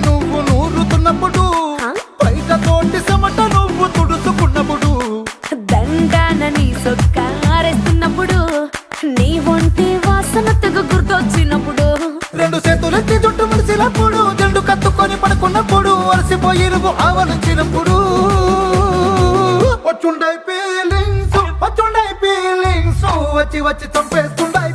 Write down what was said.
నువ్వు నూరుతున్నప్పుడు బయట తోటి సమట నువ్వు తుడుచుకున్నప్పుడు దండాన నీ సొక్కారేస్తున్నప్పుడు నీ ఒంటి వాసన తెగ గుర్తొచ్చినప్పుడు రెండు చేతులెత్తి చుట్టూ మలిసినప్పుడు జెండు కత్తుకొని పడుకున్నప్పుడు అలసిపోయి నువ్వు ఆవలించినప్పుడు వచ్చుండై ఫీలింగ్స్ వచ్చి వచ్చి చంపేస్తుండై